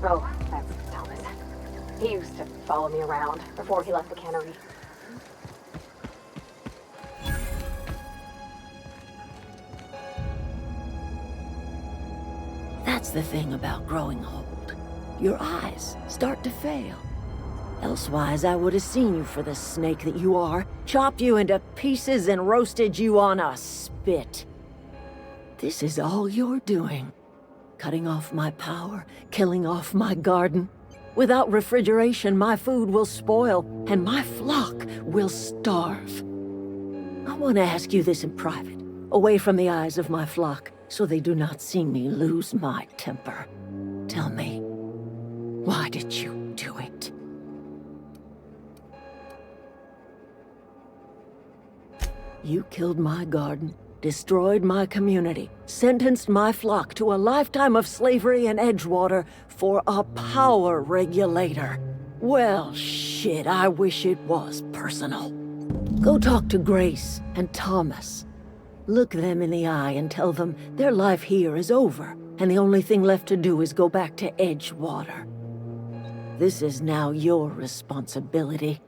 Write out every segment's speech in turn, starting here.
Oh, that's Thomas. He used to follow me around before he left the cannery. That's the thing about growing old. Your eyes start to fail. Elsewise, I would have seen you for the snake that you are, chopped you into pieces and roasted you on a spit. This is all you're doing. Cutting off my power, killing off my garden. Without refrigeration, my food will spoil, and my flock will starve. I want to ask you this in private, away from the eyes of my flock, so they do not see me lose my temper. Tell me, why did you do it? You killed my garden, destroyed my community, sentenced my flock to a lifetime of slavery in Edgewater for a power regulator. Well, shit, I wish it was personal. Go talk to Grace and Thomas. Look them in the eye and tell them their life here is over, and the only thing left to do is go back to Edgewater. This is now your responsibility.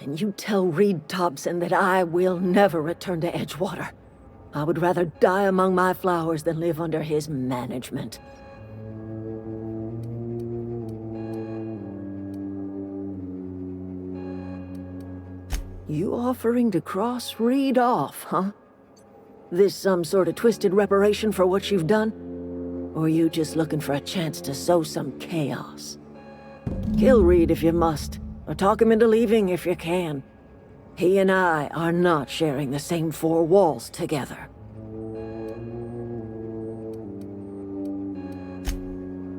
And you tell Reed Thompson that I will never return to Edgewater. I would rather die among my flowers than live under his management. You offering to cross Reed off, huh? This some sort of twisted reparation for what you've done? Or you just looking for a chance to sow some chaos? Kill Reed if you must, or talk him into leaving if you can. He and I are not sharing the same four walls together.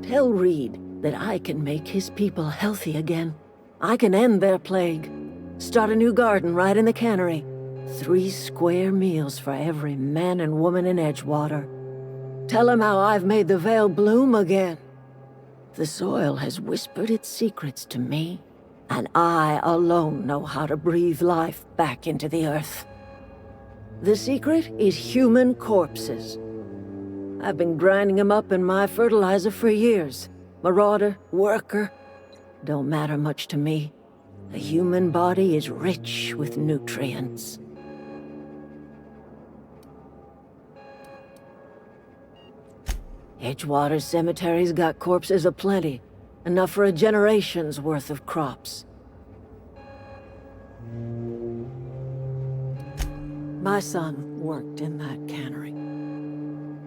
Tell Reed that I can make his people healthy again. I can end their plague. Start a new garden right in the cannery. 3 square meals for every man and woman in Edgewater. Tell him how I've made the Vale bloom again. The soil has whispered its secrets to me, and I alone know how to breathe life back into the earth. The secret is human corpses. I've been grinding them up in my fertilizer for years. Marauder, worker, don't matter much to me. The human body is rich with nutrients. Edgewater Cemetery's got corpses aplenty, enough for a generation's worth of crops. My son worked in that cannery.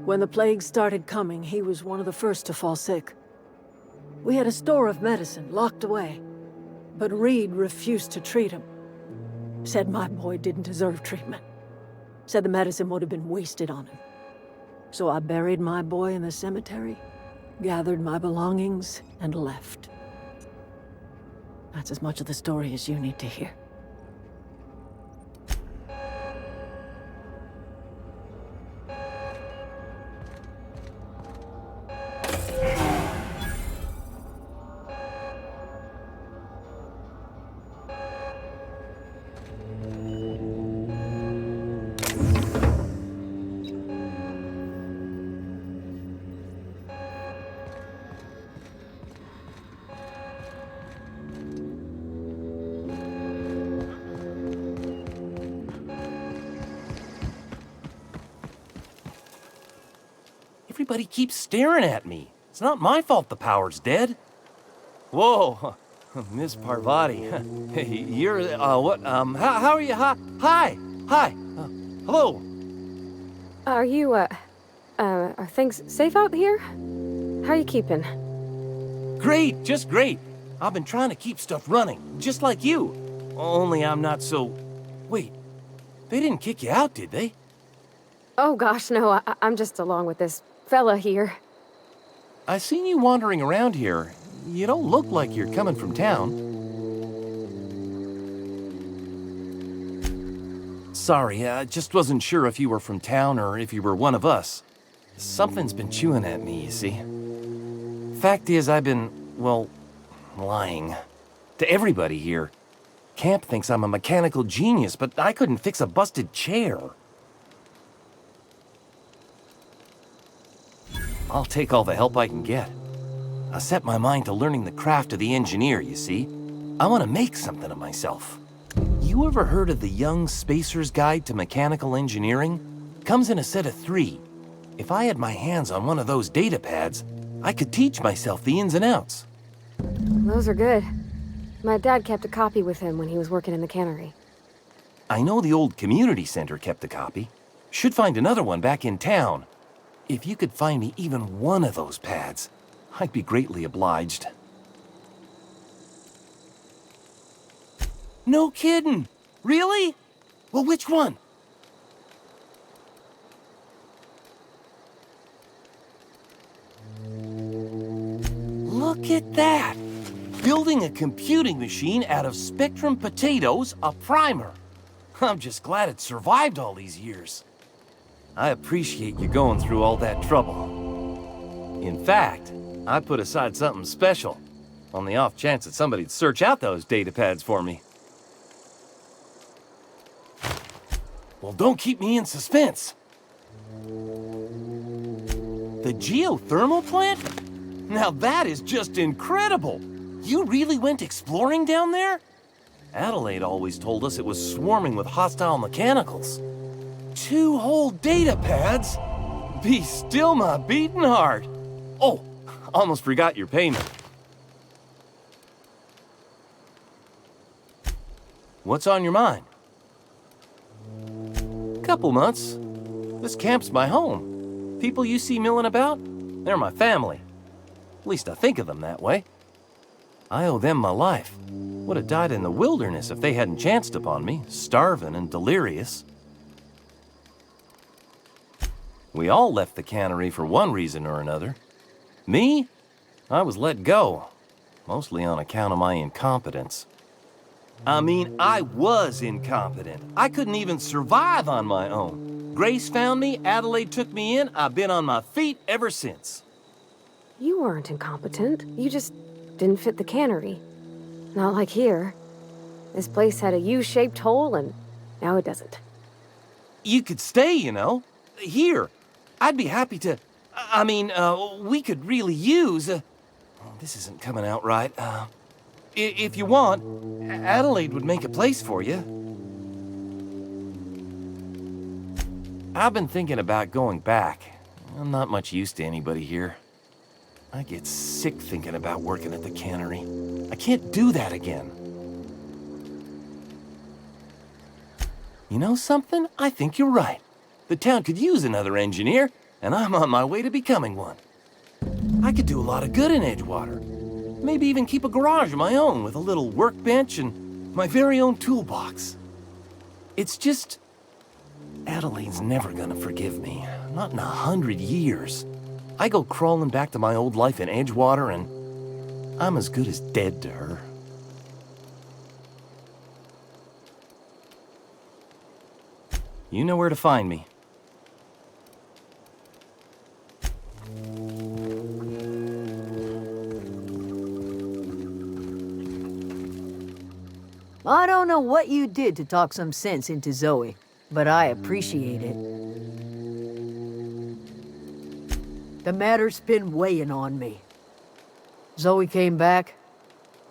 When the plague started coming, he was one of the first to fall sick. We had a store of medicine locked away, but Reed refused to treat him. Said my boy didn't deserve treatment. Said the medicine would have been wasted on him. So I buried my boy in the cemetery, gathered my belongings, and left. That's as much of the story as you need to hear. Everybody keeps staring at me. It's not my fault the power's dead. Whoa, Miss Parvati. You're, what, how are you? Hi, hello. Are you, are things safe out here? How are you keeping? Great, just great. I've been trying to keep stuff running, just like you. Only I'm not so... Wait, they didn't kick you out, did they? Oh gosh, no, I'm just along with this fella here. I seen you wandering around here. You don't look like you're coming from town. Sorry, I just wasn't sure if you were from town or if you were one of us. Something's been chewing at me, you see. Fact is, I've been, well, lying. To everybody here. Camp thinks I'm a mechanical genius, but I couldn't fix a busted chair. I'll take all the help I can get. I set my mind to learning the craft of the engineer, you see. I want to make something of myself. You ever heard of the Young Spacer's Guide to Mechanical Engineering? Comes in a set of 3. If I had my hands on one of those data pads, I could teach myself the ins and outs. Those are good. My dad kept a copy with him when he was working in the cannery. I know the old community center kept a copy. Should find another one back in town. If you could find me even one of those pads, I'd be greatly obliged. No kidding! Really? Well, which one? Look at that! Building a computing machine out of Spectrum potatoes, a primer. I'm just glad it survived all these years. I appreciate you going through all that trouble. In fact, I put aside something special, on the off chance that somebody'd search out those data pads for me. Well, don't keep me in suspense. The geothermal plant? Now that is just incredible! You really went exploring down there? Adelaide always told us it was swarming with hostile mechanicals. 2 whole data pads? Be still my beating heart. Oh, almost forgot your payment. What's on your mind? Couple months. This camp's my home. People you see milling about, they're my family. At least I think of them that way. I owe them my life. Would have died in the wilderness if they hadn't chanced upon me, starving and delirious. We all left the cannery for one reason or another. Me? I was let go, mostly on account of my incompetence. I mean, I was incompetent. I couldn't even survive on my own. Grace found me, Adelaide took me in, I've been on my feet ever since. You weren't incompetent. You just didn't fit the cannery. Not like here. This place had a U-shaped hole, and now it doesn't. You could stay, you know. Here. I'd be happy to... we could really use... oh, this isn't coming out right. If you want, Adelaide would make a place for you. I've been thinking about going back. I'm not much use to anybody here. I get sick thinking about working at the cannery. I can't do that again. You know something? I think you're right. The town could use another engineer, and I'm on my way to becoming one. I could do a lot of good in Edgewater. Maybe even keep a garage of my own with a little workbench and my very own toolbox. It's just... Adelaide's never gonna forgive me. Not in 100 years. I go crawling back to my old life in Edgewater, and I'm as good as dead to her. You know where to find me. I don't know what you did to talk some sense into Zoe, but I appreciate it. The matter's been weighing on me. Zoe came back,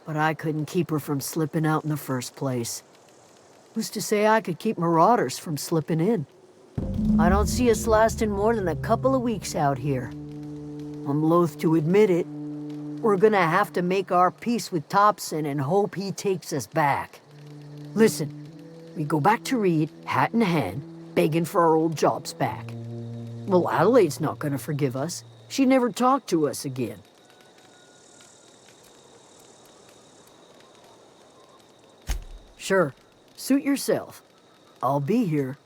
but I couldn't keep her from slipping out in the first place. Who's to say I could keep marauders from slipping in? I don't see us lasting more than a couple of weeks out here. I'm loath to admit it. We're gonna have to make our peace with Thompson and hope he takes us back. Listen, we go back to Reed, hat in hand, begging for our old jobs back. Well, Adelaide's not gonna forgive us. She never talked to us again. Sure, suit yourself. I'll be here.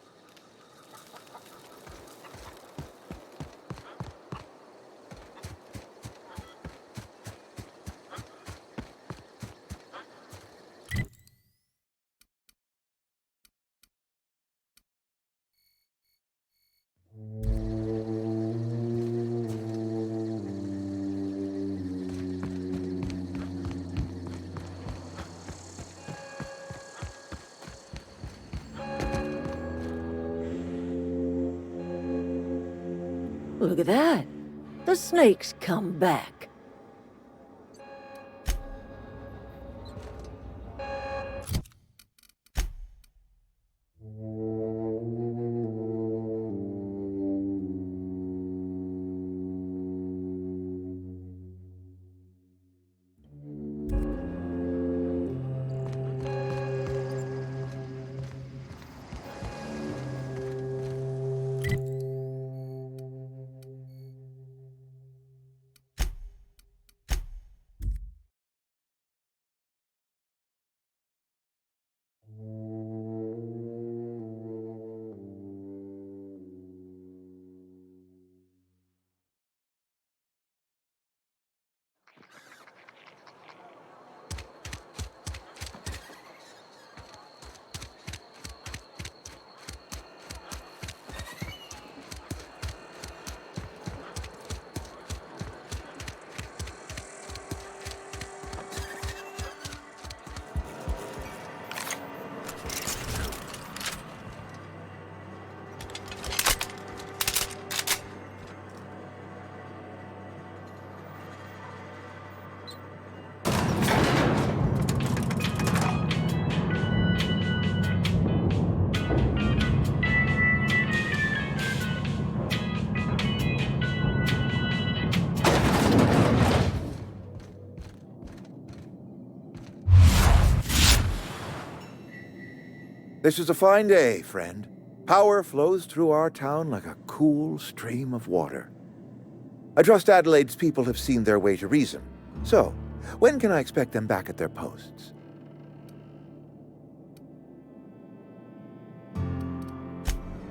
Look at that. The snake's come back. This is a fine day, friend. Power flows through our town like a cool stream of water. I trust Adelaide's people have seen their way to reason. So, when can I expect them back at their posts?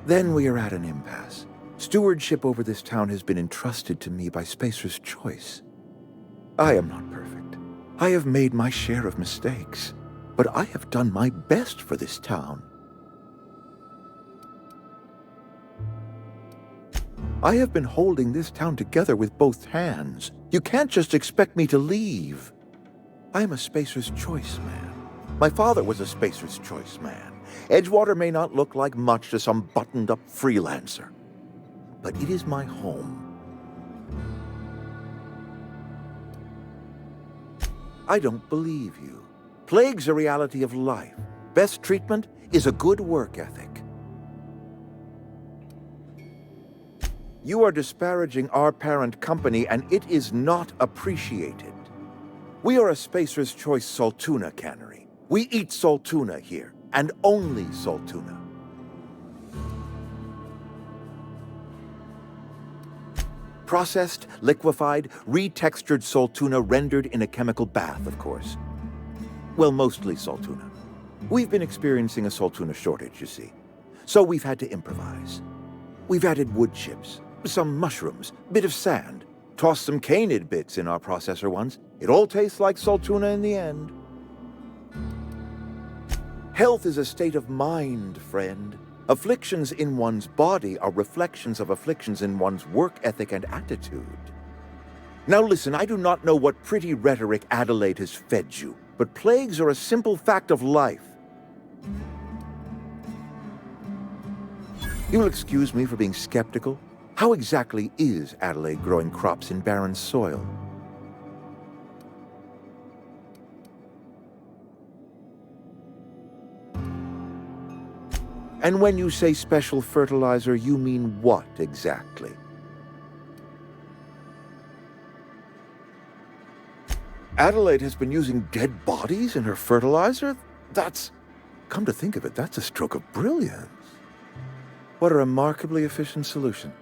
Then we are at an impasse. Stewardship over this town has been entrusted to me by Spacer's Choice. I am not perfect. I have made my share of mistakes, but I have done my best for this town. I have been holding this town together with both hands. You can't just expect me to leave. I am a Spacer's Choice man. My father was a Spacer's Choice man. Edgewater may not look like much to some buttoned-up freelancer, but it is my home. I don't believe you. Plague's a reality of life. Best treatment is a good work ethic. You are disparaging our parent company, and it is not appreciated. We are a Spacer's Choice Saltuna cannery. We eat saltuna here, and only saltuna. Processed, liquefied, retextured saltuna rendered in a chemical bath, of course. Well, mostly saltuna. We've been experiencing a saltuna shortage, you see. So we've had to improvise. We've added wood chips, some mushrooms, bit of sand, tossed some canid bits in our processor once. It all tastes like saltuna in the end. Health is a state of mind, friend. Afflictions in one's body are reflections of afflictions in one's work ethic and attitude. Now listen, I do not know what pretty rhetoric Adelaide has fed you, but plagues are a simple fact of life. You'll excuse me for being skeptical. How exactly is Adelaide growing crops in barren soil? And when you say special fertilizer, you mean what exactly? Adelaide has been using dead bodies in her fertilizer? Come to think of it, that's a stroke of brilliance. What a remarkably efficient solution.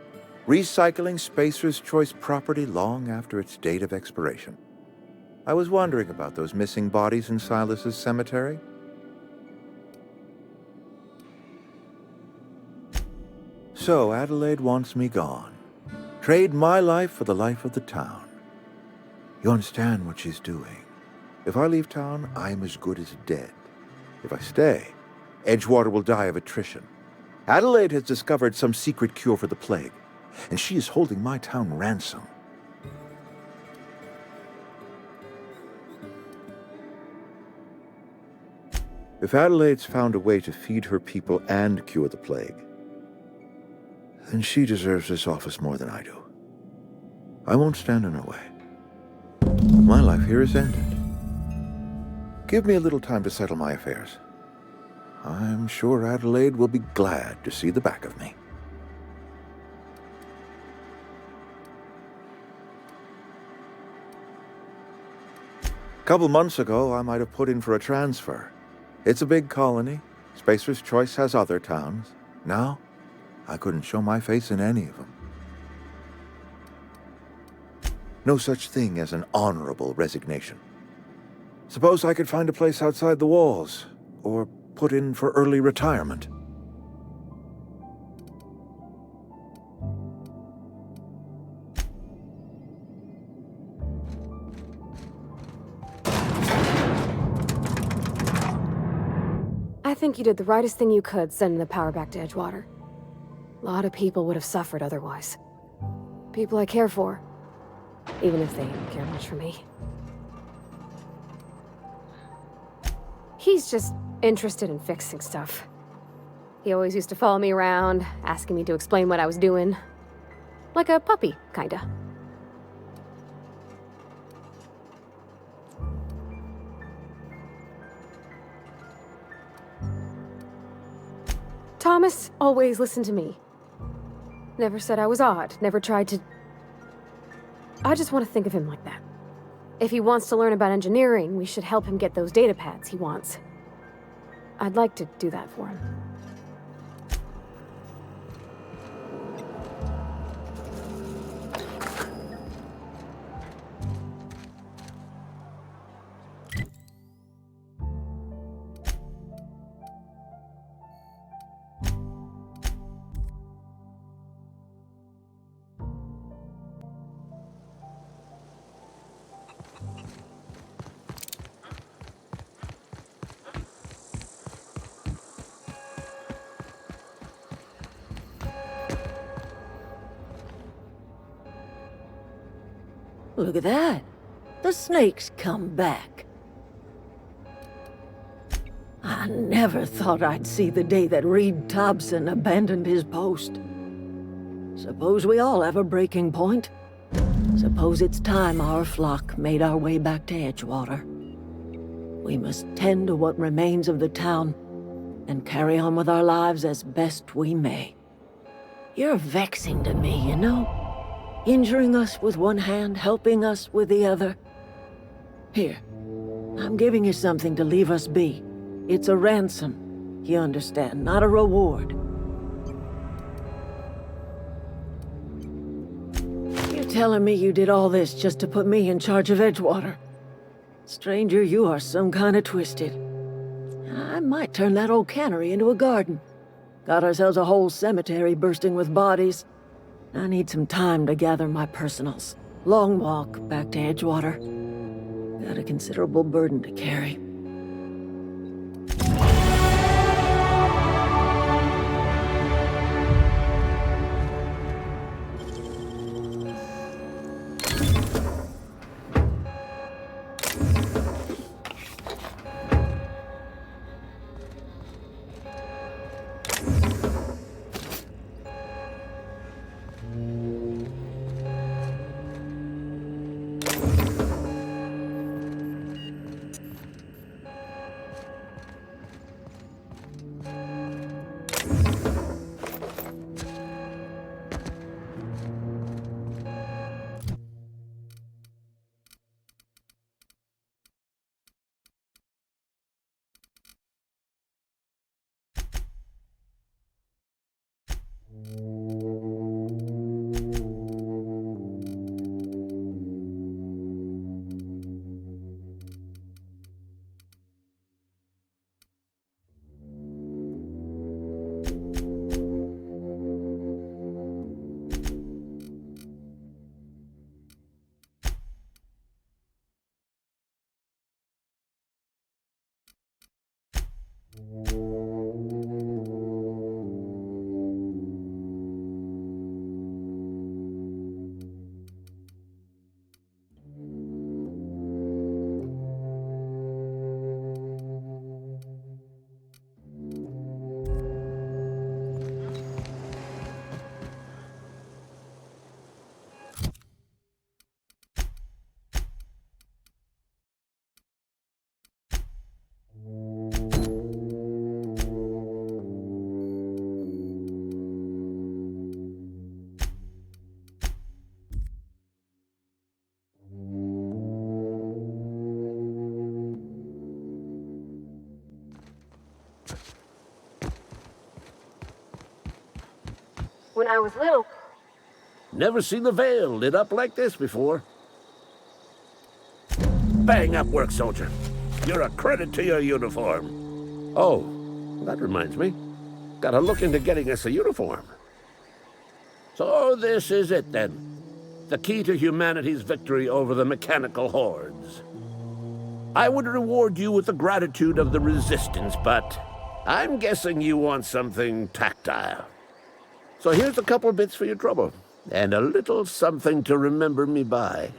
Recycling Spacer's Choice property long after its date of expiration. I was wondering about those missing bodies in Silas's cemetery. So Adelaide wants me gone. Trade my life for the life of the town. You understand what she's doing. If I leave town, I am as good as dead. If I stay, Edgewater will die of attrition. Adelaide has discovered some secret cure for the plague, and she is holding my town ransom. If Adelaide's found a way to feed her people and cure the plague, then she deserves this office more than I do. I won't stand in her way. My life here is ended. Give me a little time to settle my affairs. I'm sure Adelaide will be glad to see the back of me. A couple months ago, I might have put in for a transfer. It's a big colony. Spacer's Choice has other towns. Now, I couldn't show my face in any of them. No such thing as an honorable resignation. Suppose I could find a place outside the walls, or put in for early retirement. I think you did the rightest thing you could sending the power back to Edgewater. A lot of people would have suffered otherwise. People I care for, even if they don't care much for me. He's just interested in fixing stuff. He always used to follow me around, asking me to explain what I was doing. Like a puppy, kinda. Thomas always listened to me. Never said I was odd, never tried to... I just want to think of him like that. If he wants to learn about engineering, we should help him get those data pads he wants. I'd like to do that for him. Look at that. The snake's come back. I never thought I'd see the day that Reed Thompson abandoned his post. Suppose we all have a breaking point. Suppose it's time our flock made our way back to Edgewater. We must tend to what remains of the town and carry on with our lives as best we may. You're vexing to me, you know? Injuring us with one hand, helping us with the other. Here, I'm giving you something to leave us be. It's a ransom, you understand, not a reward. You're telling me you did all this just to put me in charge of Edgewater? Stranger, you are some kind of twisted. I might turn that old cannery into a garden. Got ourselves a whole cemetery bursting with bodies. I need some time to gather my personals. Long walk back to Edgewater. Got a considerable burden to carry. When I was little, Never seen the Vale lit up like this before. Bang up work, soldier. You're a credit to your uniform. Oh, that reminds me. Gotta look into getting us a uniform. So this is it, then. The key to humanity's victory over the mechanical hordes. I would reward you with the gratitude of the Resistance, but I'm guessing you want something tactile. So here's a couple bits for your trouble, and a little something to remember me by.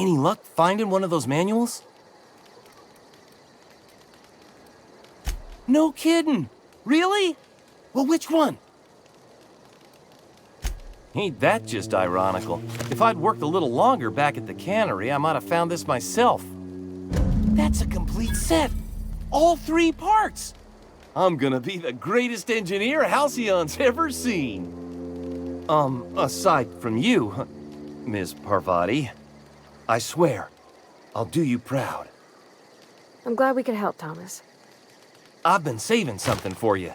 Any luck finding one of those manuals? No kidding! Really? Well, which one? Ain't that just ironical? If I'd worked a little longer back at the cannery, I might have found this myself. That's a complete set! All 3 parts! I'm gonna be the greatest engineer Halcyon's ever seen. Aside from you, Ms. Parvati, I swear, I'll do you proud. I'm glad we could help, Thomas. I've been saving something for you.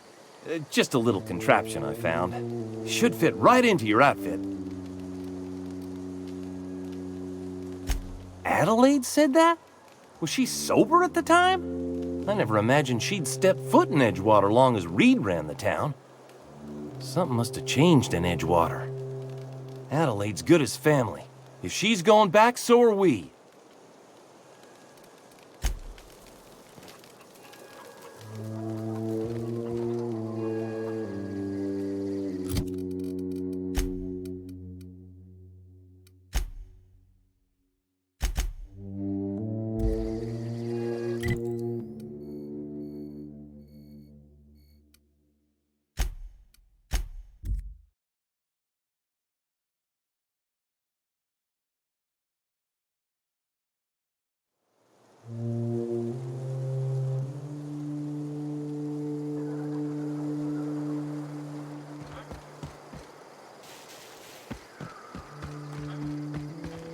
Just a little contraption I found. Should fit right into your outfit. Adelaide said that? Was she sober at the time? I never imagined she'd step foot in Edgewater long as Reed ran the town. Something must have changed in Edgewater. Adelaide's good as family. If she's going back, so are we.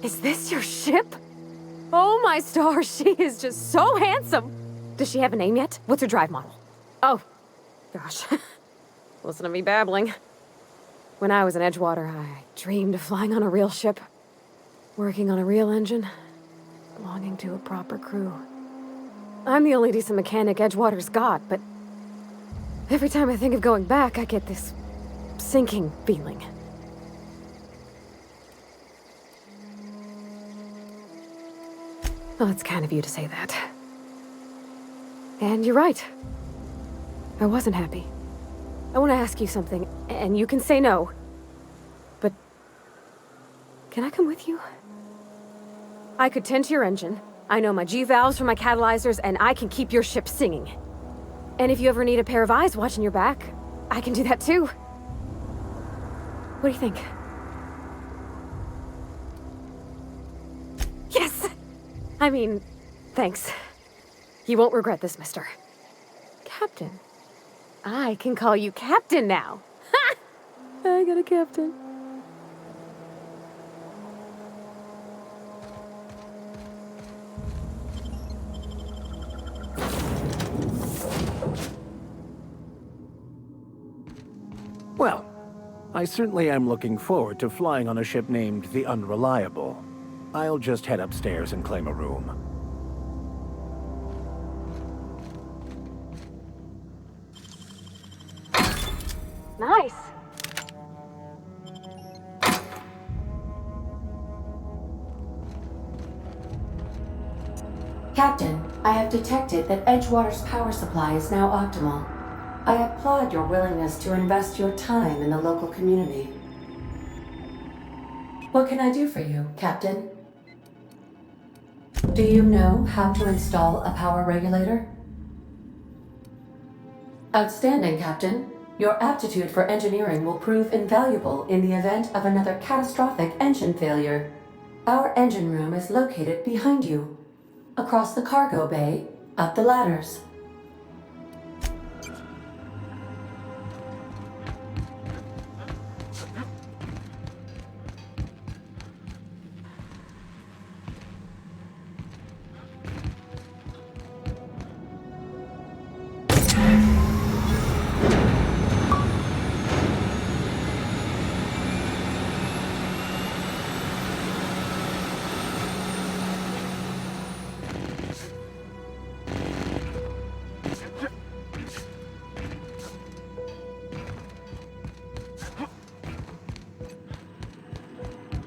Is this your ship? Oh my stars, she is just so handsome! Does she have a name yet? What's her drive model? Oh, gosh. Listen to me babbling. When I was in Edgewater, I dreamed of flying on a real ship, working on a real engine, belonging to a proper crew. I'm the only decent mechanic Edgewater's got, but every time I think of going back, I get this sinking feeling. Well, it's kind of you to say that. And you're right. I wasn't happy. I want to ask you something, and you can say no. But can I come with you? I could tend to your engine. I know my G-valves from my catalyzers, and I can keep your ship singing. And if you ever need a pair of eyes watching your back, I can do that too. What do you think? Yes! I mean, thanks. You won't regret this, mister. Captain. I can call you Captain now. Ha! I got a captain. Well, I certainly am looking forward to flying on a ship named the Unreliable. I'll just head upstairs and claim a room. Nice. Captain, I have detected that Edgewater's power supply is now optimal. I applaud your willingness to invest your time in the local community. What can I do for you, Captain? Do you know how to install a power regulator? Outstanding, Captain. Your aptitude for engineering will prove invaluable in the event of another catastrophic engine failure. Our engine room is located behind you, across the cargo bay, up the ladders.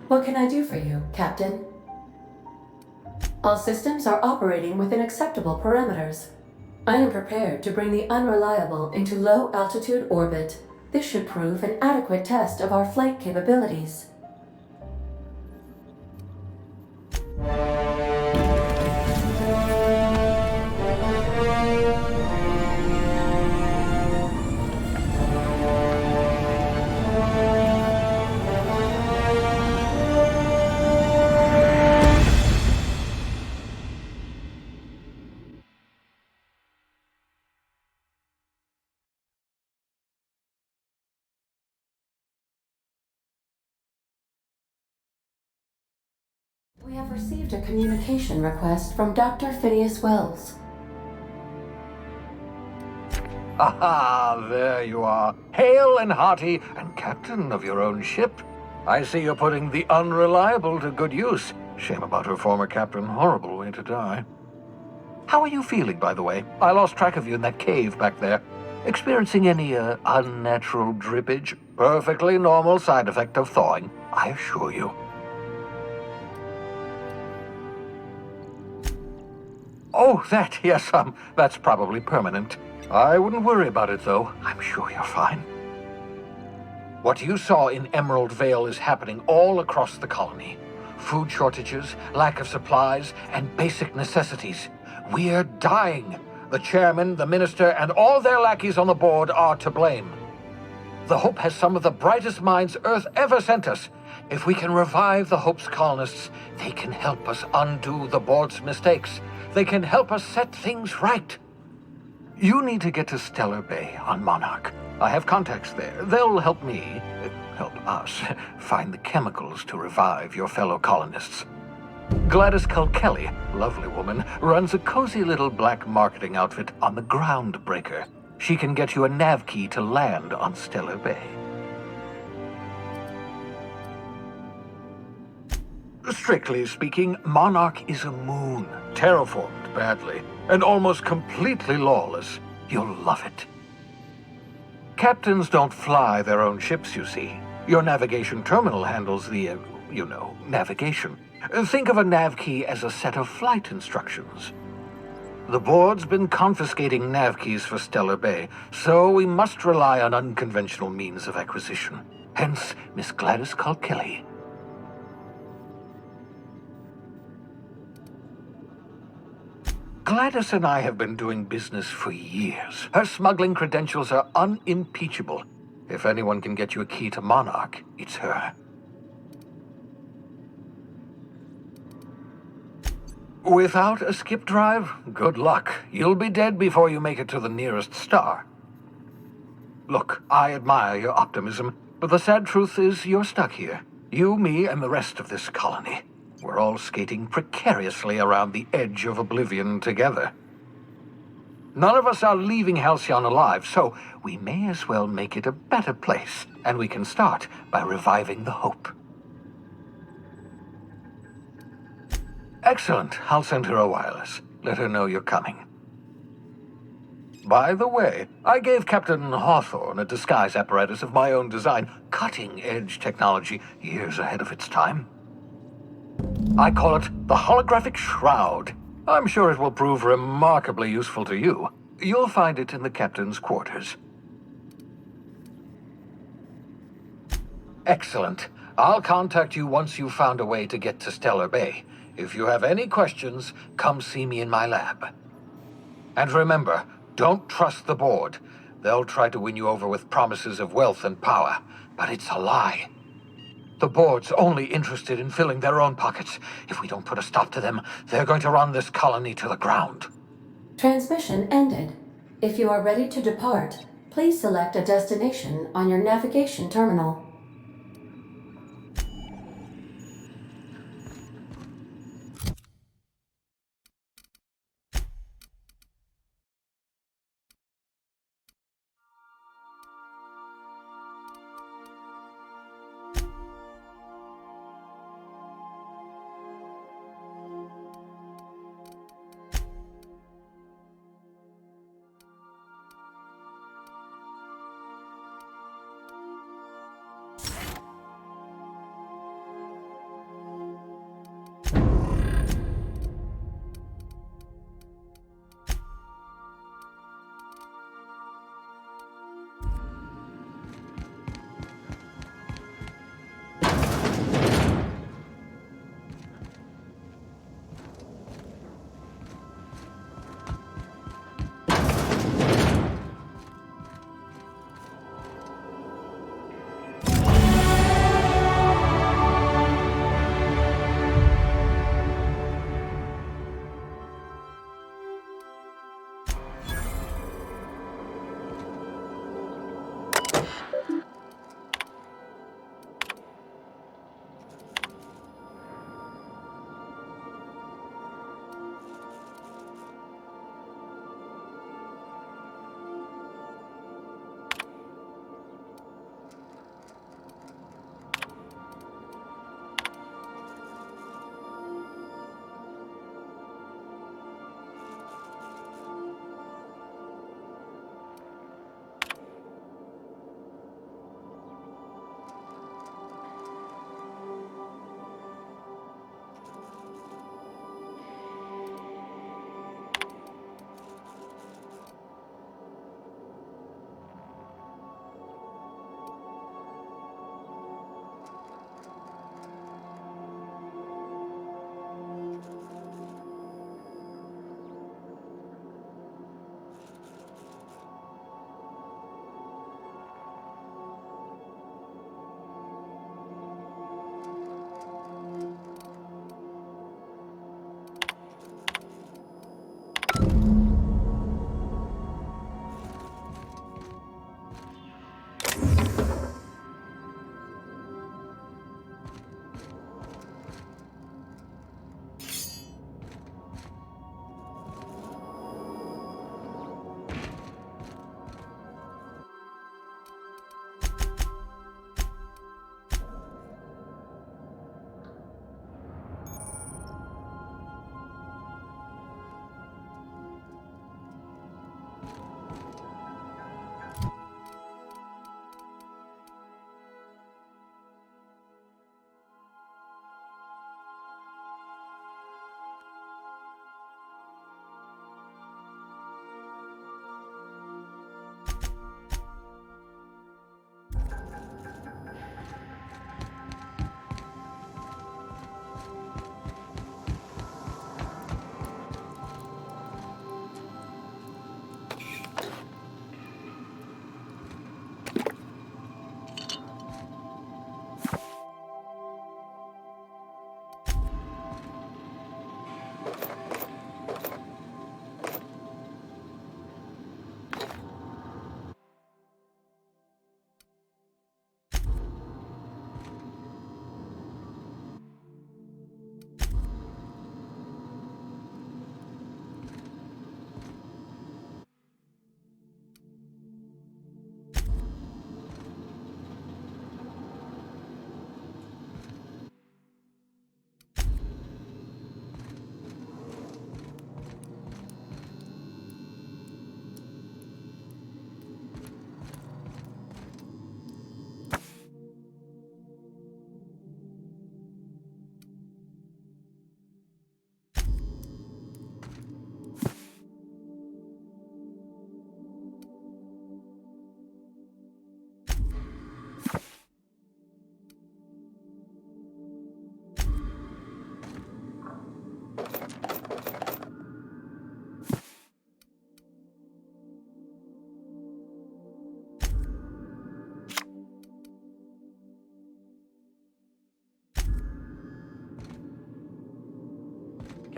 What can I do for you, Captain? All systems are operating within acceptable parameters. I am prepared to bring the Unreliable into low-altitude orbit. This should prove an adequate test of our flight capabilities. We have received a communication request from Dr. Phineas Wells. Aha, there you are. Hale and hearty, and captain of your own ship. I see you're putting the unreliable to good use. Shame about her former captain. Horrible way to die. How are you feeling, by the way? I lost track of you in that cave back there. Experiencing any, unnatural drippage? Perfectly normal side effect of thawing, I assure you. Oh, that, yes, that's probably permanent. I wouldn't worry about it, though. I'm sure you're fine. What you saw in Emerald Vale is happening all across the colony. Food shortages, lack of supplies, and basic necessities. We're dying. The chairman, the minister, and all their lackeys on the board are to blame. The Hope has some of the brightest minds Earth ever sent us. If we can revive the Hope's colonists, they can help us undo the board's mistakes. They can help us set things right. You need to get to Stellar Bay on Monarch. I have contacts there. They'll help me, help us, find the chemicals to revive your fellow colonists. Gladys Kelly, lovely woman, runs a cozy little black marketing outfit on the Groundbreaker. She can get you a nav key to land on Stellar Bay. Strictly speaking, Monarch is a moon, terraformed badly, and almost completely lawless. You'll love it. Captains don't fly their own ships, you see. Your navigation terminal handles the, navigation. Think of a nav key as a set of flight instructions. The board's been confiscating nav keys for Stellar Bay, so we must rely on unconventional means of acquisition. Hence, Miss Gladys Kelly. Gladys and I have been doing business for years. Her smuggling credentials are unimpeachable. If anyone can get you a key to Monarch, it's her. Without a skip drive, good luck. You'll be dead before you make it to the nearest star. Look, I admire your optimism, but the sad truth is you're stuck here. You, me, and the rest of this colony. We're all skating precariously around the edge of oblivion together. None of us are leaving Halcyon alive, so we may as well make it a better place, and we can start by reviving the Hope. Excellent. I'll send her a wireless. Let her know you're coming. By the way, I gave Captain Hawthorne a disguise apparatus of my own design, cutting-edge technology, years ahead of its time. I call it the Holographic Shroud. I'm sure it will prove remarkably useful to you. You'll find it in the captain's quarters. Excellent. I'll contact you once you've found a way to get to Stellar Bay. If you have any questions, come see me in my lab. And remember, don't trust the board. They'll try to win you over with promises of wealth and power, but it's a lie. The board's only interested in filling their own pockets. If we don't put a stop to them, they're going to run this colony to the ground. Transmission ended. If you are ready to depart, please select a destination on your navigation terminal.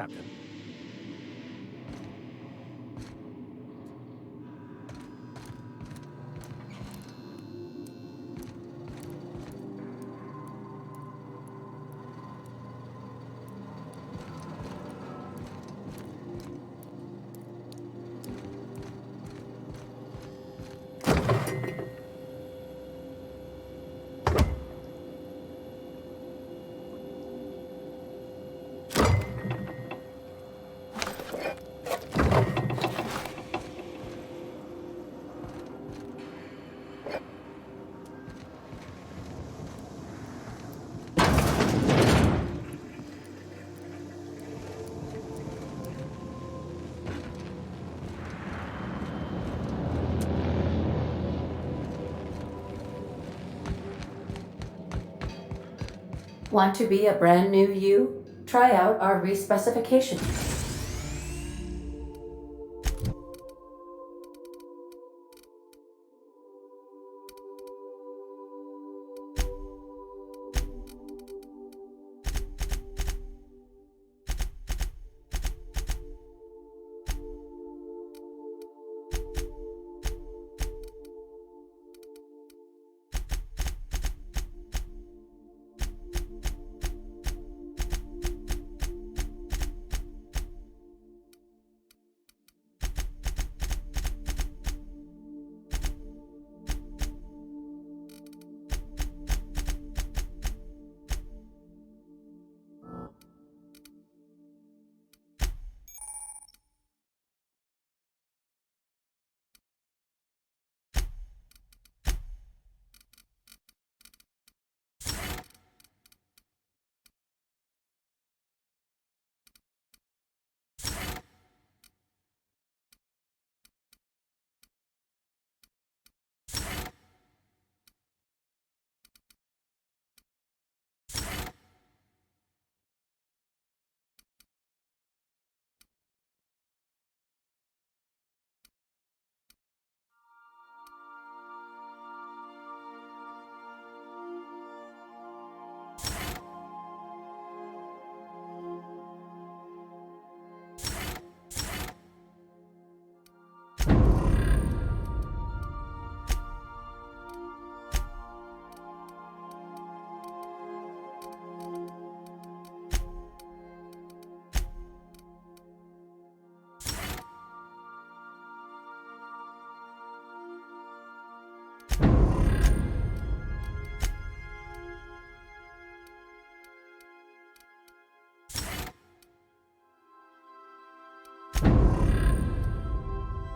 Captain. Want to be a brand new you? Try out our respecification.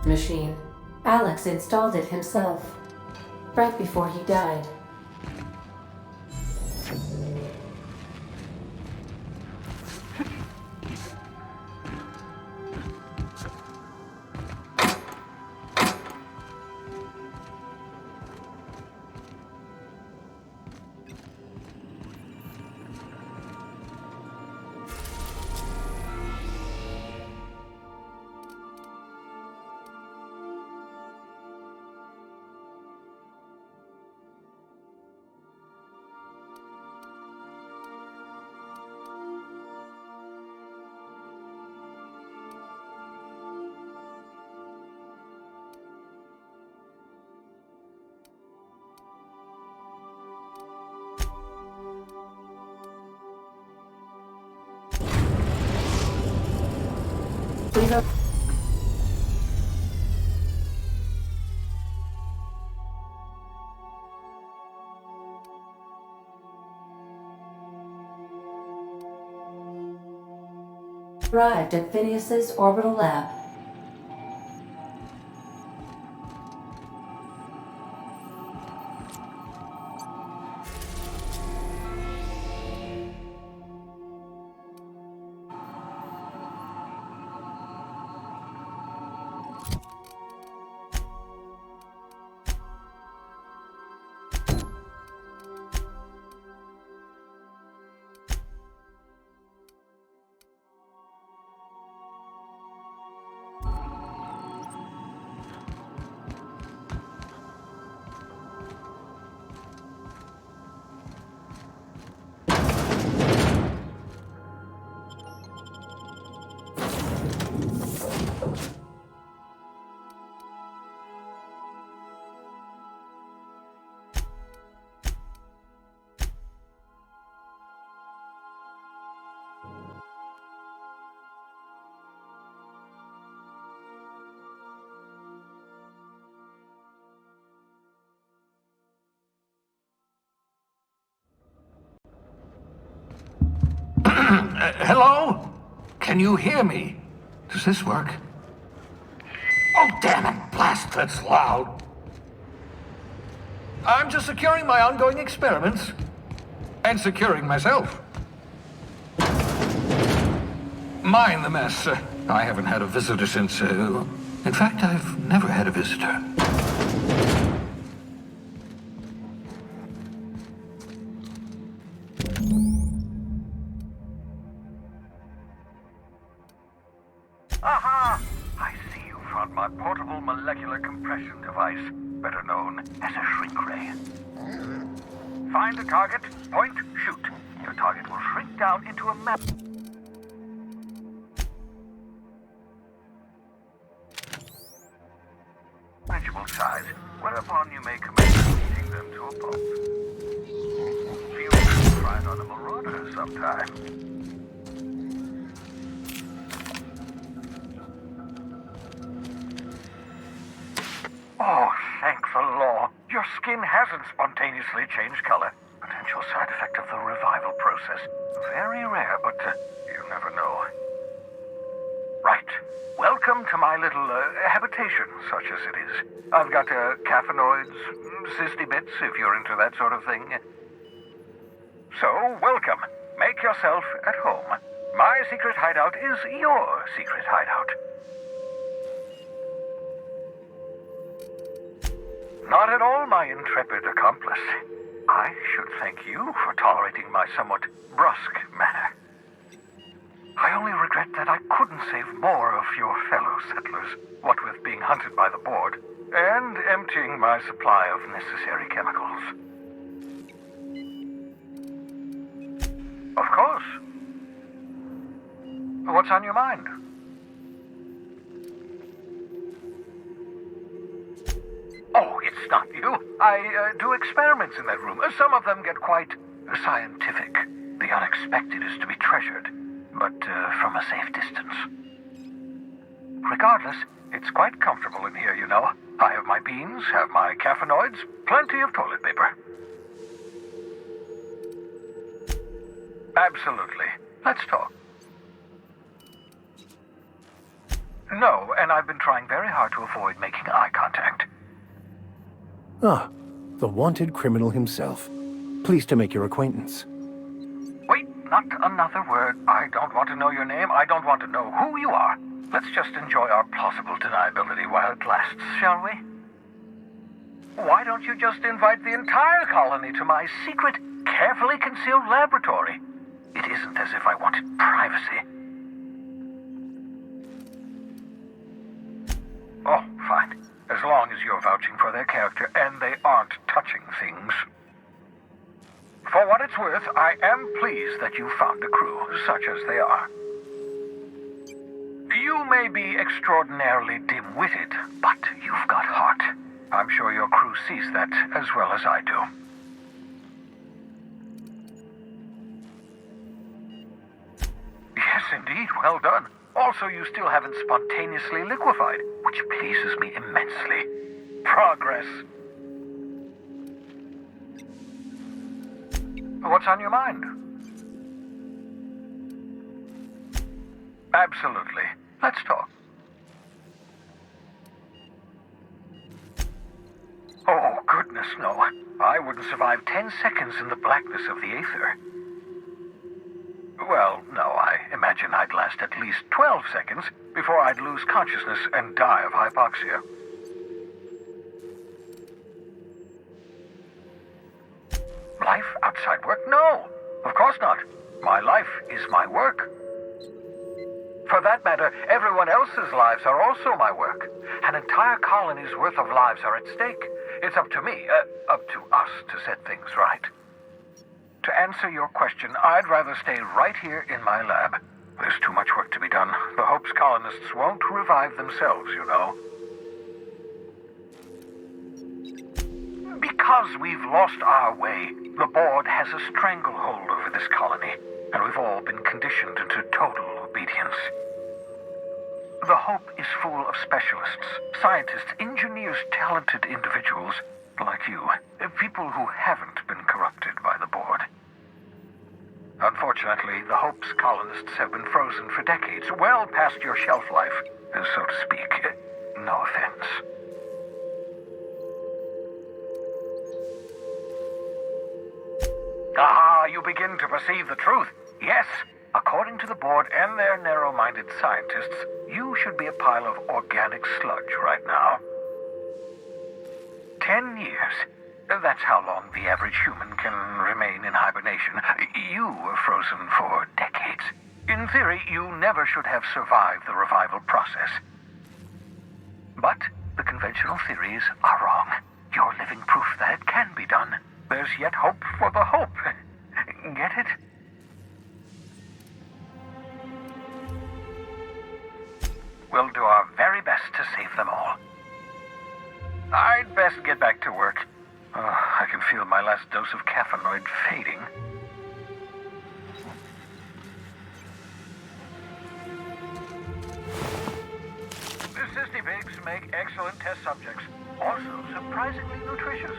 machine. Alex installed it himself, right before he died. Arrived at Phineas's orbital lab. Hello? Can you hear me? Does this work? Oh, damn it! Blast, that's loud. I'm just securing my ongoing experiments. And securing myself. Mind the mess. I haven't had a visitor since, in fact, I've never had a visitor. Aha! I see you found my portable molecular compression device, better known as a shrink ray. Find a target, point, shoot. Your target will shrink down into a map. Manageable size, whereupon you may commence heating them to a pulp. Feel free to try it on a marauder sometime. Oh, thank the law. Your skin hasn't spontaneously changed color. Potential side effect of the revival process. Very rare, but you never know. Right. Welcome to my little habitation, such as it is. I've got caffeinoids, cysty bits, if you're into that sort of thing. So, welcome. Make yourself at home. My secret hideout is your secret hideout. Not at all, my intrepid accomplice. I should thank you for tolerating my somewhat brusque manner. I only regret that I couldn't save more of your fellow settlers, what with being hunted by the board, and emptying my supply of necessary chemicals. Of course. What's on your mind? Oh, it's not you. I do experiments in that room. Some of them get quite scientific. The unexpected is to be treasured, but from a safe distance. Regardless, it's quite comfortable in here, you know. I have my beans, have my caffeinoids, plenty of toilet paper. Absolutely. Let's talk. No, and I've been trying very hard to avoid making eye contact. Ah, the wanted criminal himself. Pleased to make your acquaintance. Wait, not another word. I don't want to know your name. I don't want to know who you are. Let's just enjoy our plausible deniability while it lasts, shall we? Why don't you just invite the entire colony to my secret, carefully concealed laboratory? It isn't as if I wanted privacy. Oh, fine. As long as you're vouching for their character and they aren't touching things. For what it's worth, I am pleased that you found a crew, such as they are. You may be extraordinarily dim-witted, but you've got heart. I'm sure your crew sees that as well as I do. Yes, indeed, well done. Also, you still haven't spontaneously liquefied, which pleases me immensely. Progress. What's on your mind? Absolutely. Let's talk. Oh, goodness, no. I wouldn't survive 10 seconds in the blackness of the aether. Well, no, I imagine I'd last at least 12 seconds before I'd lose consciousness and die of hypoxia. Life outside work? No, of course not. My life is my work. For that matter, everyone else's lives are also my work. An entire colony's worth of lives are at stake. It's up to me, up to us to set things right. To answer your question, I'd rather stay right here in my lab. There's too much work to be done. The Hope's colonists won't revive themselves, you know. Because we've lost our way, the board has a stranglehold over this colony, and we've all been conditioned into total obedience. The Hope is full of specialists, scientists, engineers, talented individuals like you, people who haven't been corrupted by the board. Unfortunately, the Hope's colonists have been frozen for decades, well past your shelf life, so to speak. No offense. Ah, you begin to perceive the truth. Yes, according to the board and their narrow-minded scientists, you should be a pile of organic sludge right now. 10 years. That's how long the average human can remain in hibernation. You were frozen for decades. In theory, you never should have survived the revival process. But the conventional theories are wrong. You're living proof that it can be done. There's yet hope for the Hope. Get it? We'll do our very best to save them all. I'd best get back to work. I can feel my last dose of caffeinoid fading. The cysty pigs make excellent test subjects. Also surprisingly nutritious.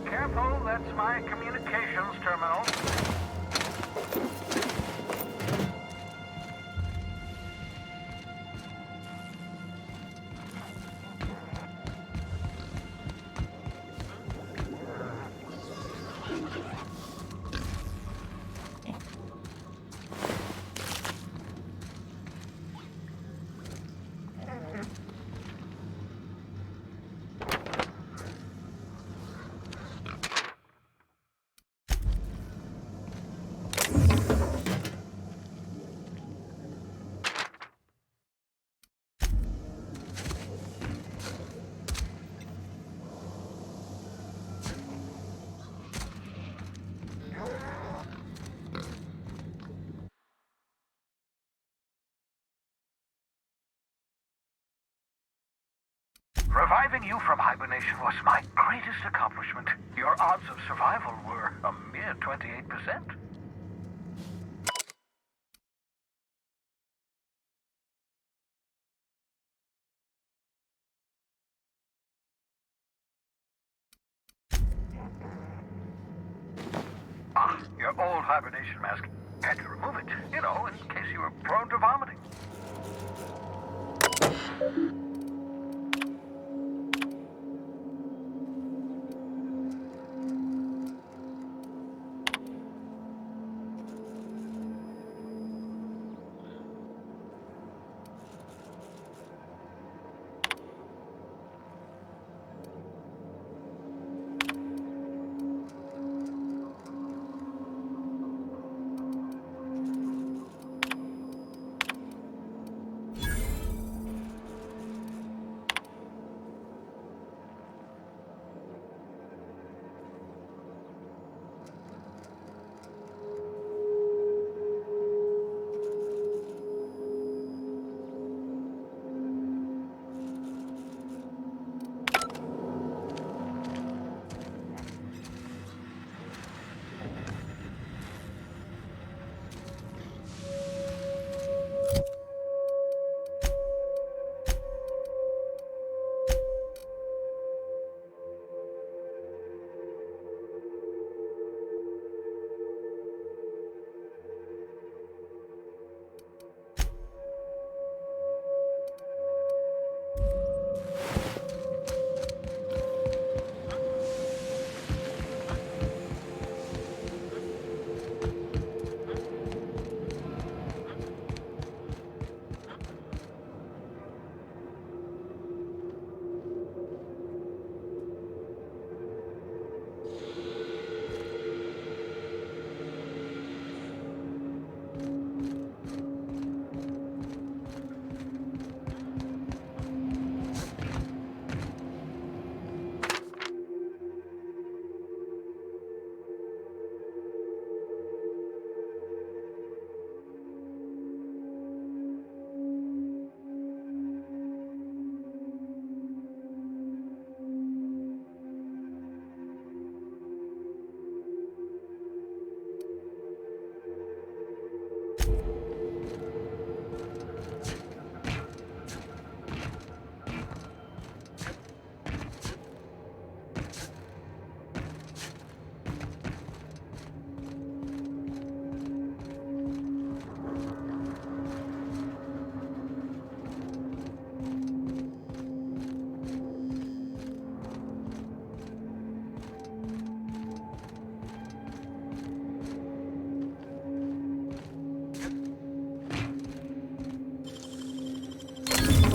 Careful, that's my communications terminal. Reviving you from hibernation was my greatest accomplishment. Your odds of survival were a mere 28%. Ah, your old hibernation mask. Had to remove it, you know, in case you were prone to vomiting.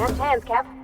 Nice hands, Cap.